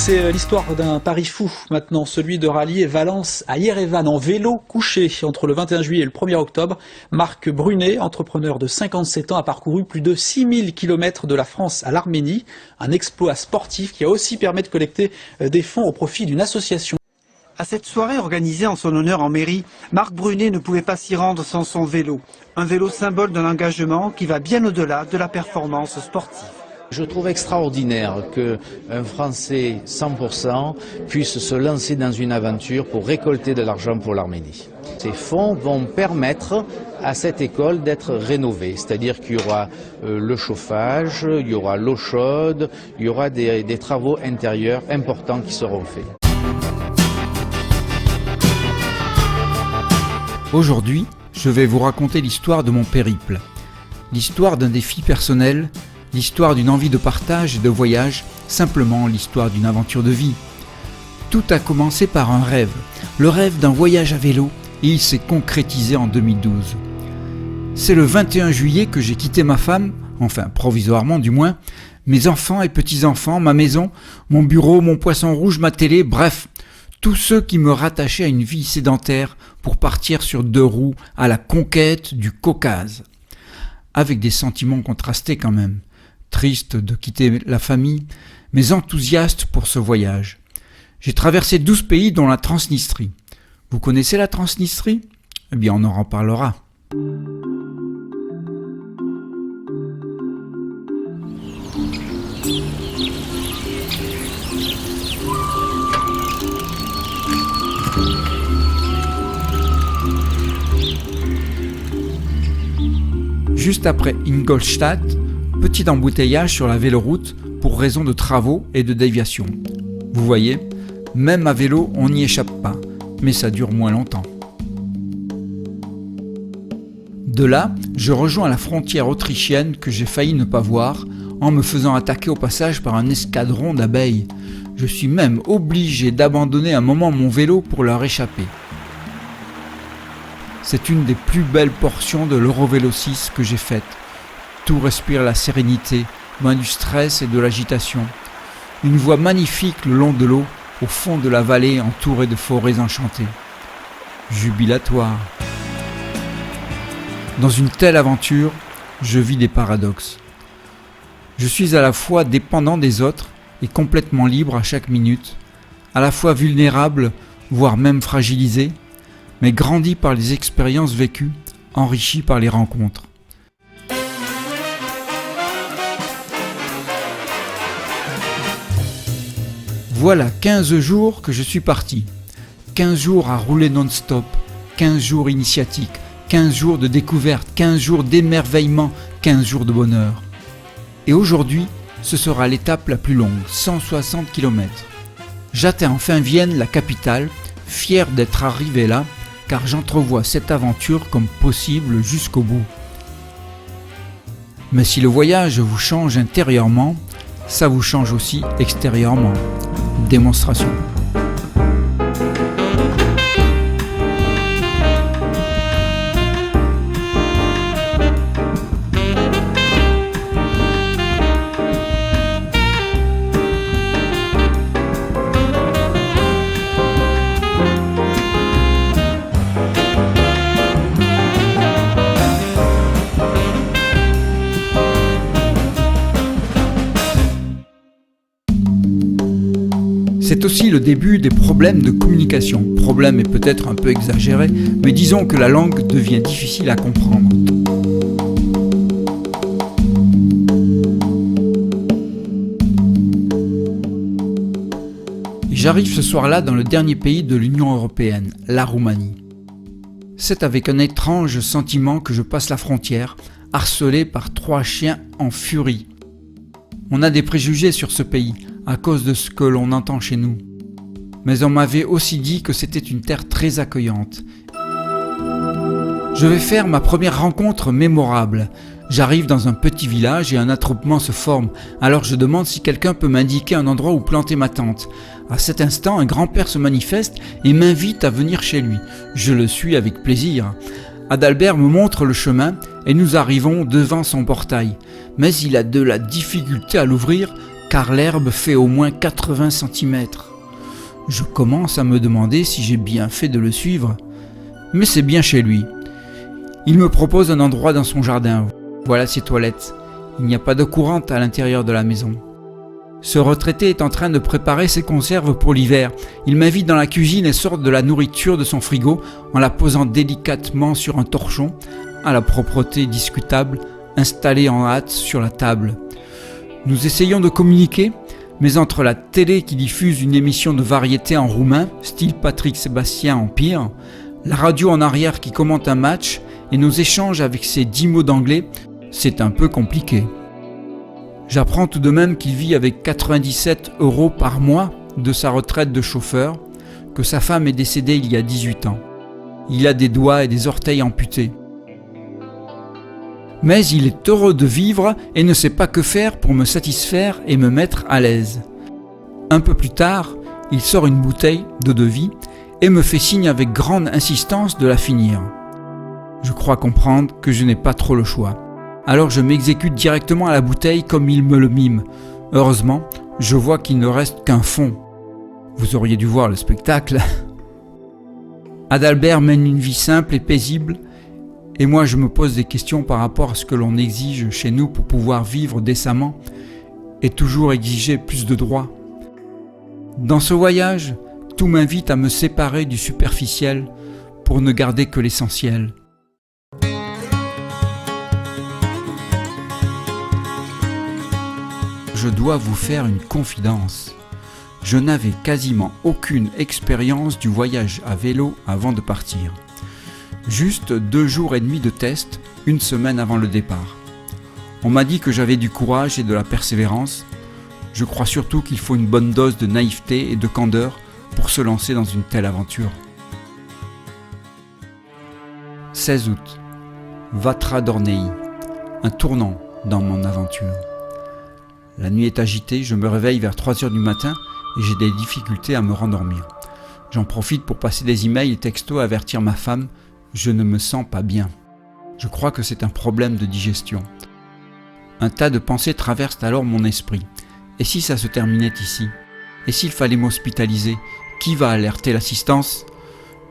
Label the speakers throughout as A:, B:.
A: C'est l'histoire d'un pari fou maintenant, celui de rallier Valence à Yerevan en vélo couché entre le 21 juillet et le 1er octobre. Marc Brunet, entrepreneur de 57 ans, a parcouru plus de 6000 km de la France à l'Arménie. Un exploit sportif qui a aussi permis de collecter des fonds au profit d'une association.
B: À cette soirée organisée en son honneur en mairie, Marc Brunet ne pouvait pas s'y rendre sans son vélo. Un vélo symbole d'un engagement qui va bien au-delà de la performance sportive.
C: Je trouve extraordinaire qu'un Français 100% puisse se lancer dans une aventure pour récolter de l'argent pour l'Arménie. Ces fonds vont permettre à cette école d'être rénovée, c'est-à-dire qu'il y aura le chauffage, il y aura l'eau chaude, il y aura des travaux intérieurs importants qui seront faits.
D: Aujourd'hui, je vais vous raconter l'histoire de mon périple, l'histoire d'un défi personnel, l'histoire d'une envie de partage et de voyage, simplement l'histoire d'une aventure de vie. Tout a commencé par un rêve, le rêve d'un voyage à vélo, et il s'est concrétisé en 2012. C'est le 21 juillet que j'ai quitté ma femme, enfin provisoirement du moins, mes enfants et petits-enfants, ma maison, mon bureau, mon poisson rouge, ma télé, bref, tous ceux qui me rattachaient à une vie sédentaire pour partir sur 2 roues à la conquête du Caucase. Avec des sentiments contrastés quand même. Triste de quitter la famille, mais enthousiaste pour ce voyage. J'ai traversé 12 pays dont la Transnistrie. Vous connaissez la Transnistrie ? Eh bien, on en reparlera. Juste après Ingolstadt, petit embouteillage sur la véloroute pour raison de travaux et de déviation. Vous voyez, même à vélo, on n'y échappe pas, mais ça dure moins longtemps. De là, je rejoins la frontière autrichienne que j'ai failli ne pas voir en me faisant attaquer au passage par un escadron d'abeilles. Je suis même obligé d'abandonner un moment mon vélo pour leur échapper. C'est une des plus belles portions de l'Eurovélo 6 que j'ai faite. Tout respire la sérénité, loin du stress et de l'agitation. Une voie magnifique le long de l'eau, au fond de la vallée entourée de forêts enchantées. Jubilatoire. Dans une telle aventure, je vis des paradoxes. Je suis à la fois dépendant des autres et complètement libre à chaque minute, à la fois vulnérable, voire même fragilisé, mais grandi par les expériences vécues, enrichi par les rencontres. Voilà 15 jours que je suis parti. 15 jours à rouler non-stop, 15 jours initiatiques, 15 jours de découverte, 15 jours d'émerveillement, 15 jours de bonheur. Et aujourd'hui, ce sera l'étape la plus longue, 160 km. J'atteins enfin Vienne, la capitale, fier d'être arrivé là, car j'entrevois cette aventure comme possible jusqu'au bout. Mais si le voyage vous change intérieurement, ça vous change aussi extérieurement. Démonstration. C'est aussi le début des problèmes de communication. Problème est peut-être un peu exagéré, mais disons que la langue devient difficile à comprendre. J'arrive ce soir-là dans le dernier pays de l'Union européenne, la Roumanie. C'est avec un étrange sentiment que je passe la frontière, harcelé par 3 chiens en furie. On a des préjugés sur ce pays, à cause de ce que l'on entend chez nous. Mais on m'avait aussi dit que c'était une terre très accueillante. Je vais faire ma première rencontre mémorable. J'arrive dans un petit village et un attroupement se forme. Alors je demande si quelqu'un peut m'indiquer un endroit où planter ma tente. À cet instant, un grand-père se manifeste et m'invite à venir chez lui. Je le suis avec plaisir. Adalbert me montre le chemin et nous arrivons devant son portail. Mais il a de la difficulté à l'ouvrir car l'herbe fait au moins 80 cm. Je commence à me demander si j'ai bien fait de le suivre, mais c'est bien chez lui. Il me propose un endroit dans son jardin. Voilà ses toilettes. Il n'y a pas d'eau courante à l'intérieur de la maison. Ce retraité est en train de préparer ses conserves pour l'hiver. Il m'invite dans la cuisine et sort de la nourriture de son frigo en la posant délicatement sur un torchon, à la propreté discutable, installée en hâte sur la table. Nous essayons de communiquer, mais entre la télé qui diffuse une émission de variété en roumain, style Patrick Sébastien Empire, la radio en arrière qui commente un match et nos échanges avec ses 10 mots d'anglais, c'est un peu compliqué. J'apprends tout de même qu'il vit avec 97 € par mois de sa retraite de chauffeur, que sa femme est décédée il y a 18 ans. Il a des doigts et des orteils amputés. Mais il est heureux de vivre et ne sait pas que faire pour me satisfaire et me mettre à l'aise. Un peu plus tard, il sort une bouteille d'eau-de-vie et me fait signe avec grande insistance de la finir. Je crois comprendre que je n'ai pas trop le choix. Alors je m'exécute directement à la bouteille comme il me le mime. Heureusement, je vois qu'il ne reste qu'un fond. Vous auriez dû voir le spectacle. Adalbert mène une vie simple et paisible, et moi je me pose des questions par rapport à ce que l'on exige chez nous pour pouvoir vivre décemment et toujours exiger plus de droits. Dans ce voyage, tout m'invite à me séparer du superficiel pour ne garder que l'essentiel. Je dois vous faire une confidence. Je n'avais quasiment aucune expérience du voyage à vélo avant de partir. Juste 2 jours et demi de test, 1 semaine avant le départ. On m'a dit que j'avais du courage et de la persévérance. Je crois surtout qu'il faut une bonne dose de naïveté et de candeur pour se lancer dans une telle aventure. 16 août. Vatra Dornei. Un tournant dans mon aventure. La nuit est agitée, je me réveille vers 3 h du matin et j'ai des difficultés à me rendormir. J'en profite pour passer des emails et textos à avertir ma femme, je ne me sens pas bien. Je crois que c'est un problème de digestion. Un tas de pensées traversent alors mon esprit. Et si ça se terminait ici? Et s'il fallait m'hospitaliser? Qui va alerter l'assistance?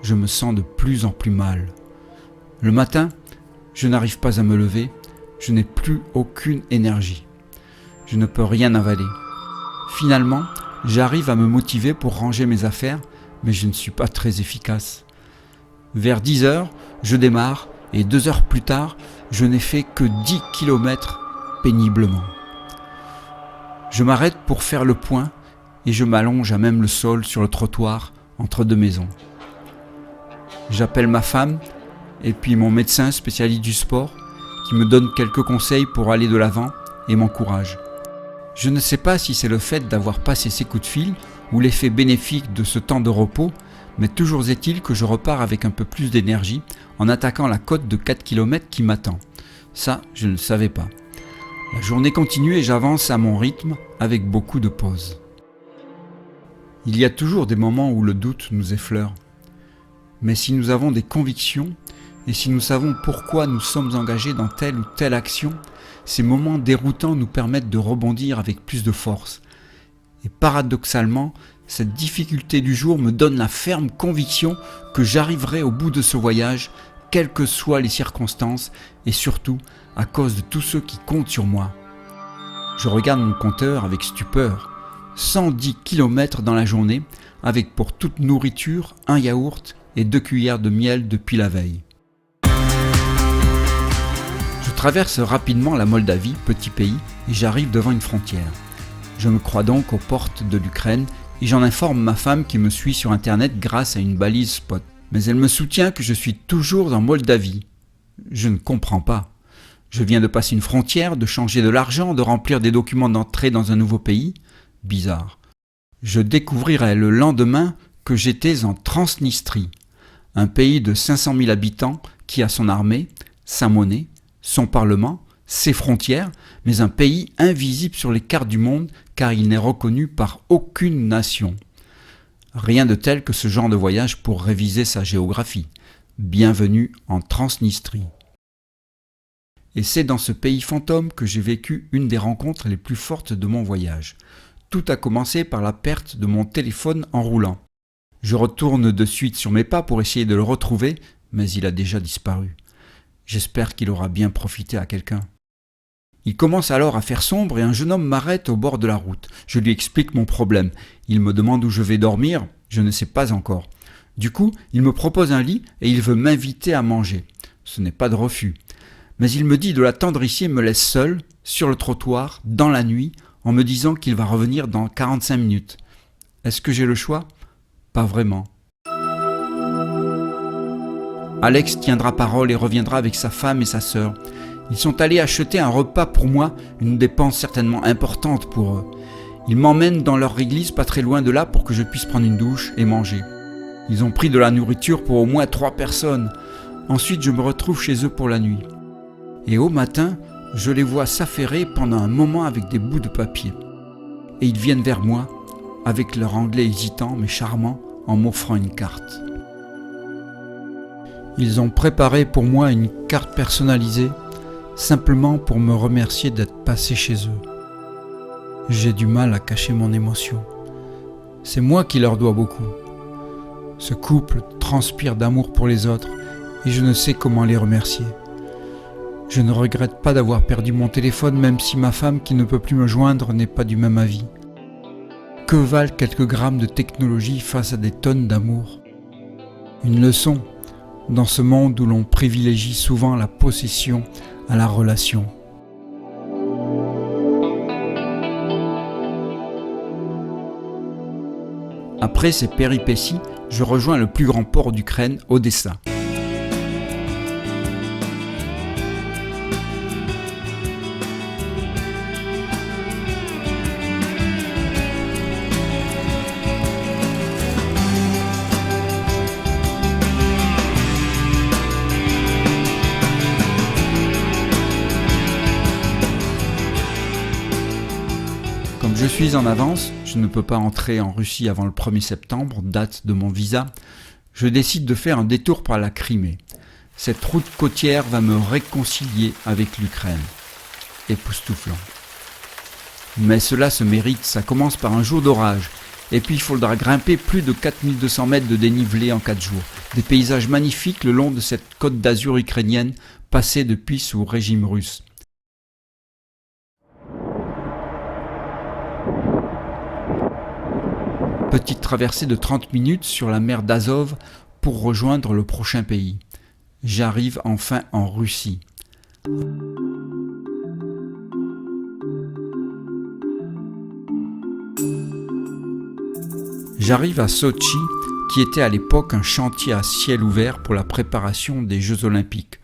D: Je me sens de plus en plus mal. Le matin, je n'arrive pas à me lever, je n'ai plus aucune énergie. Je ne peux rien avaler. Finalement, j'arrive à me motiver pour ranger mes affaires, mais je ne suis pas très efficace. Vers 10 h, je démarre et 2 heures plus tard, je n'ai fait que 10 km péniblement. Je m'arrête pour faire le point et je m'allonge à même le sol sur le trottoir entre 2 maisons. J'appelle ma femme et puis mon médecin spécialiste du sport qui me donne quelques conseils pour aller de l'avant et m'encourage. Je ne sais pas si c'est le fait d'avoir passé ces coups de fil ou l'effet bénéfique de ce temps de repos, mais toujours est-il que je repars avec un peu plus d'énergie en attaquant la côte de 4 km qui m'attend. Ça, je ne le savais pas. La journée continue et j'avance à mon rythme avec beaucoup de pauses. Il y a toujours des moments où le doute nous effleure. Mais si nous avons des convictions et si nous savons pourquoi nous sommes engagés dans telle ou telle action, ces moments déroutants nous permettent de rebondir avec plus de force. Et paradoxalement, cette difficulté du jour me donne la ferme conviction que j'arriverai au bout de ce voyage, quelles que soient les circonstances, et surtout à cause de tous ceux qui comptent sur moi. Je regarde mon compteur avec stupeur. 110 km dans la journée, avec pour toute nourriture 1 yaourt et 2 cuillères de miel depuis la veille. Je traverse rapidement la Moldavie, petit pays, et j'arrive devant une frontière. Je me crois donc aux portes de l'Ukraine et j'en informe ma femme qui me suit sur internet grâce à une balise spot. Mais elle me soutient que je suis toujours en Moldavie. Je ne comprends pas. Je viens de passer une frontière, de changer de l'argent, de remplir des documents d'entrée dans un nouveau pays. Bizarre. Je découvrirai le lendemain que j'étais en Transnistrie, un pays de 500 000 habitants qui a son armée, sa monnaie, son parlement, ses frontières, mais un pays invisible sur les cartes du monde car il n'est reconnu par aucune nation. Rien de tel que ce genre de voyage pour réviser sa géographie. Bienvenue en Transnistrie. Et c'est dans ce pays fantôme que j'ai vécu une des rencontres les plus fortes de mon voyage. Tout a commencé par la perte de mon téléphone en roulant. Je retourne de suite sur mes pas pour essayer de le retrouver, mais il a déjà disparu. J'espère qu'il aura bien profité à quelqu'un. Il commence alors à faire sombre et un jeune homme m'arrête au bord de la route. Je lui explique mon problème. Il me demande où je vais dormir, je ne sais pas encore. Du coup, il me propose un lit et il veut m'inviter à manger. Ce n'est pas de refus. Mais il me dit de l'attendre ici et me laisse seul, sur le trottoir, dans la nuit, en me disant qu'il va revenir dans 45 minutes. Est-ce que j'ai le choix ? Pas vraiment. Alex tiendra parole et reviendra avec sa femme et sa sœur. Ils sont allés acheter un repas pour moi, une dépense certainement importante pour eux. Ils m'emmènent dans leur église pas très loin de là pour que je puisse prendre une douche et manger. Ils ont pris de la nourriture pour au moins 3 personnes. Ensuite, je me retrouve chez eux pour la nuit. Et au matin, je les vois s'affairer pendant un moment avec des bouts de papier. Et ils viennent vers moi, avec leur anglais hésitant mais charmant, en m'offrant une carte. Ils ont préparé pour moi une carte personnalisée, simplement pour me remercier d'être passé chez eux. J'ai du mal à cacher mon émotion. C'est moi qui leur dois beaucoup. Ce couple transpire d'amour pour les autres et je ne sais comment les remercier. Je ne regrette pas d'avoir perdu mon téléphone, même si ma femme qui ne peut plus me joindre n'est pas du même avis. Que valent quelques grammes de technologie face à des tonnes d'amour ? Une leçon dans ce monde où l'on privilégie souvent la possession à la relation. Après ces péripéties, je rejoins le plus grand port d'Ukraine, Odessa. Comme je suis en avance, je ne peux pas entrer en Russie avant le 1er septembre, date de mon visa, je décide de faire un détour par la Crimée. Cette route côtière va me réconcilier avec l'Ukraine. Époustouflant. Mais cela se mérite, ça commence par un jour d'orage. Et puis il faudra grimper plus de 4200 mètres de dénivelé en 4 jours. Des paysages magnifiques le long de cette côte d'Azur ukrainienne, passée depuis sous régime russe. Petite traversée de 30 minutes sur la mer d'Azov pour rejoindre le prochain pays. J'arrive enfin en Russie. J'arrive à Sotchi, qui était à l'époque un chantier à ciel ouvert pour la préparation des Jeux Olympiques.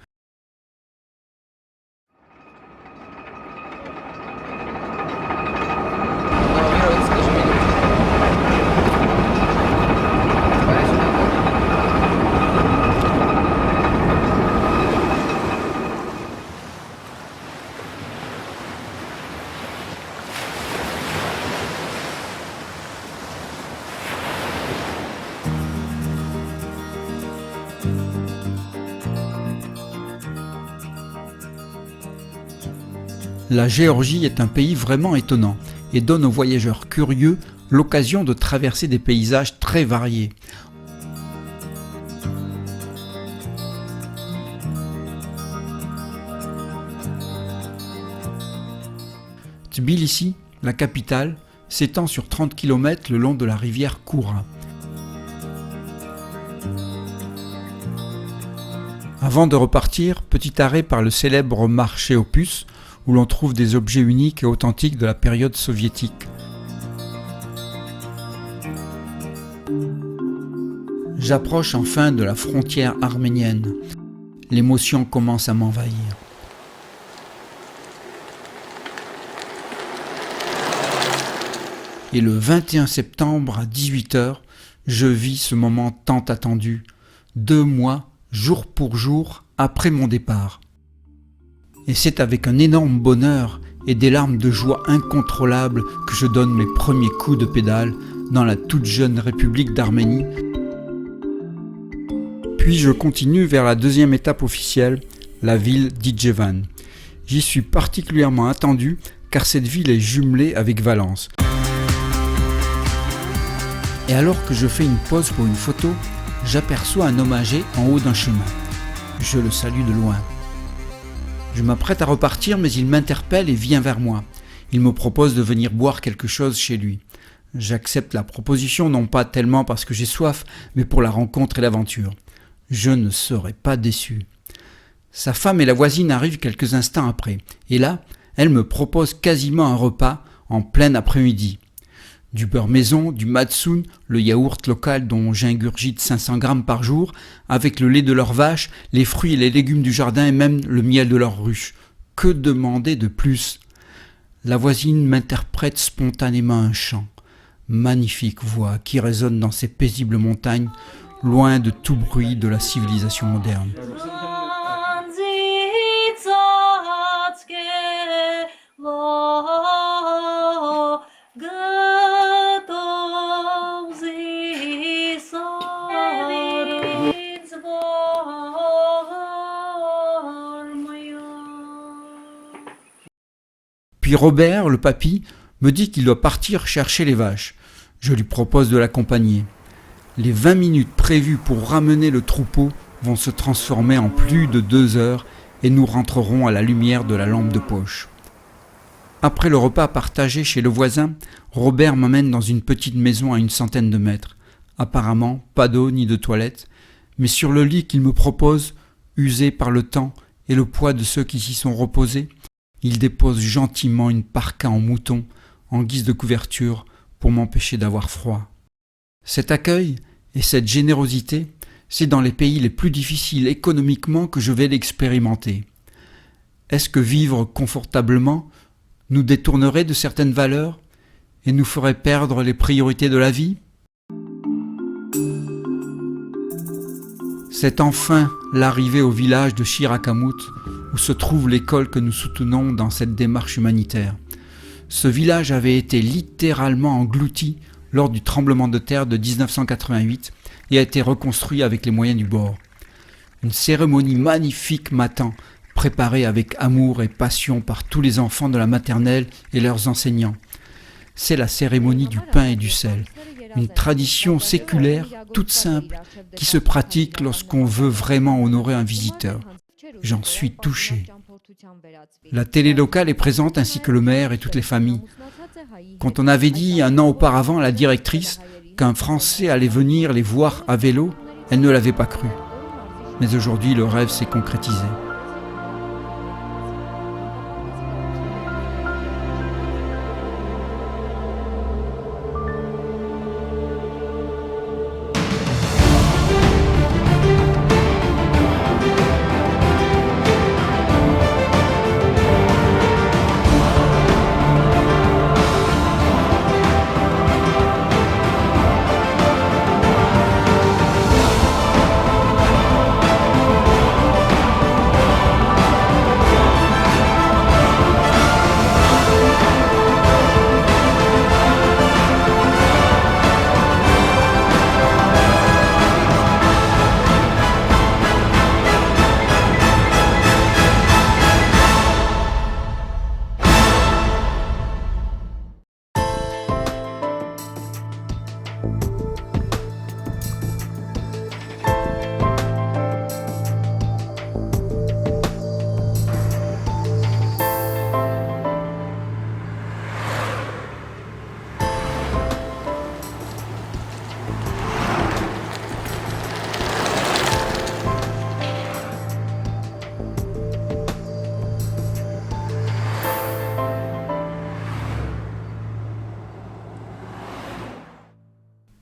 D: La Géorgie est un pays vraiment étonnant et donne aux voyageurs curieux l'occasion de traverser des paysages très variés. Tbilissi, la capitale, s'étend sur 30 km le long de la rivière Koura. Avant de repartir, petit arrêt par le célèbre marché aux puces, où l'on trouve des objets uniques et authentiques de la période soviétique. J'approche enfin de la frontière arménienne. L'émotion commence à m'envahir. Et le 21 septembre à 18h, je vis ce moment tant attendu, 2 mois, jour pour jour, après mon départ. Et c'est avec un énorme bonheur et des larmes de joie incontrôlables que je donne mes premiers coups de pédale dans la toute jeune République d'Arménie. Puis je continue vers la deuxième étape officielle, la ville d'Ijevan. J'y suis particulièrement attendu car cette ville est jumelée avec Valence. Et alors que je fais une pause pour une photo, j'aperçois un homme âgé en haut d'un chemin. Je le salue de loin. Je m'apprête à repartir mais il m'interpelle et vient vers moi. Il me propose de venir boire quelque chose chez lui. J'accepte la proposition non pas tellement parce que j'ai soif, mais pour la rencontre et l'aventure. Je ne serai pas déçu. Sa femme et la voisine arrivent quelques instants après, et là, elle me propose quasiment un repas en plein après-midi. Du beurre maison, du matsoun, le yaourt local dont j'ingurgite 500 grammes par jour, avec le lait de leurs vaches, les fruits et les légumes du jardin et même le miel de leurs ruches. Que demander de plus ? La voisine m'interprète spontanément un chant. Magnifique voix qui résonne dans ces paisibles montagnes, loin de tout bruit de la civilisation moderne. Puis Robert, le papy, me dit qu'il doit partir chercher les vaches. Je lui propose de l'accompagner. Les 20 minutes prévues pour ramener le troupeau vont se transformer en plus de 2 heures et nous rentrerons à la lumière de la lampe de poche. Après le repas partagé chez le voisin, Robert m'emmène dans une petite maison à une centaine de mètres. Apparemment, pas d'eau ni de toilette, mais sur le lit qu'il me propose, usé par le temps et le poids de ceux qui s'y sont reposés, il dépose gentiment une parka en mouton en guise de couverture pour m'empêcher d'avoir froid. Cet accueil et cette générosité, c'est dans les pays les plus difficiles économiquement que je vais l'expérimenter. Est-ce que vivre confortablement nous détournerait de certaines valeurs et nous ferait perdre les priorités de la vie ? C'est enfin l'arrivée au village de Chiracamout où se trouve l'école que nous soutenons dans cette démarche humanitaire. Ce village avait été littéralement englouti lors du tremblement de terre de 1988 et a été reconstruit avec les moyens du bord. Une cérémonie magnifique m'attend, préparée avec amour et passion par tous les enfants de la maternelle et leurs enseignants. C'est la cérémonie du pain et du sel, une tradition séculaire toute simple qui se pratique lorsqu'on veut vraiment honorer un visiteur. J'en suis touché. La télé locale est présente ainsi que le maire et toutes les familles. Quand on avait dit 1 an auparavant à la directrice qu'un Français allait venir les voir à vélo, elle ne l'avait pas cru. Mais aujourd'hui, le rêve s'est concrétisé.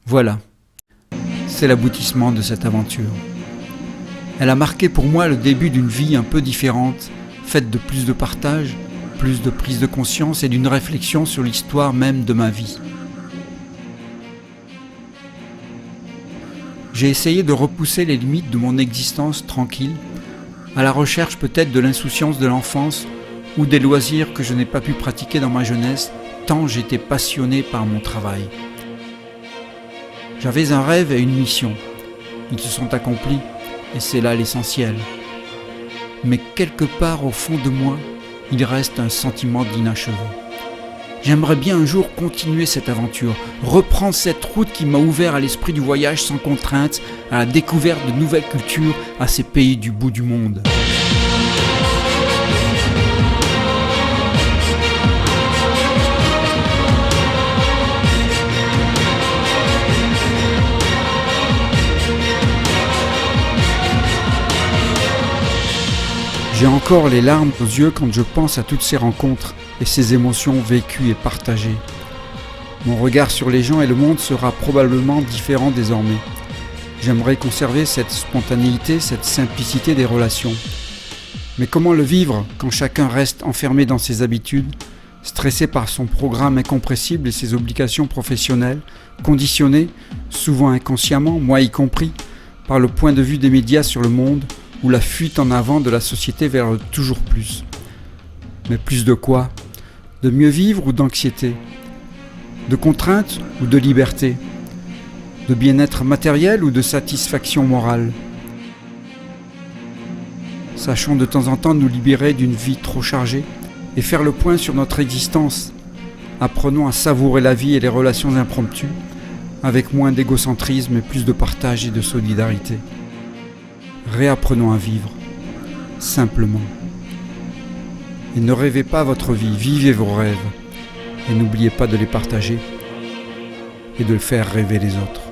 D: Voilà, c'est l'aboutissement de cette aventure. Elle a marqué pour moi le début d'une vie un peu différente, faite de plus de partage, plus de prise de conscience et d'une réflexion sur l'histoire même de ma vie. J'ai essayé de repousser les limites de mon existence tranquille, à la recherche peut-être de l'insouciance de l'enfance ou des loisirs que je n'ai pas pu pratiquer dans ma jeunesse, tant j'étais passionné par mon travail. J'avais un rêve et une mission. Ils se sont accomplis et c'est là l'essentiel. Mais quelque part au fond de moi, il reste un sentiment d'inachevé. J'aimerais bien un jour continuer cette aventure, reprendre cette route qui m'a ouvert à l'esprit du voyage sans contrainte, à la découverte de nouvelles cultures, à ces pays du bout du monde. J'ai encore les larmes aux yeux quand je pense à toutes ces rencontres et ces émotions vécues et partagées. Mon regard sur les gens et le monde sera probablement différent désormais. J'aimerais conserver cette spontanéité, cette simplicité des relations. Mais comment le vivre quand chacun reste enfermé dans ses habitudes, stressé par son programme incompressible et ses obligations professionnelles, conditionné, souvent inconsciemment, moi y compris, par le point de vue des médias sur le monde, ou la fuite en avant de la société vers le toujours plus. Mais plus de quoi ? De mieux vivre ou d'anxiété ? De contrainte ou de liberté ? De bien-être matériel ou de satisfaction morale ? Sachons de temps en temps nous libérer d'une vie trop chargée et faire le point sur notre existence. Apprenons à savourer la vie et les relations impromptues, avec moins d'égocentrisme et plus de partage et de solidarité. Réapprenons à vivre, simplement. Et ne rêvez pas votre vie, vivez vos rêves. Et n'oubliez pas de les partager et de faire rêver les autres.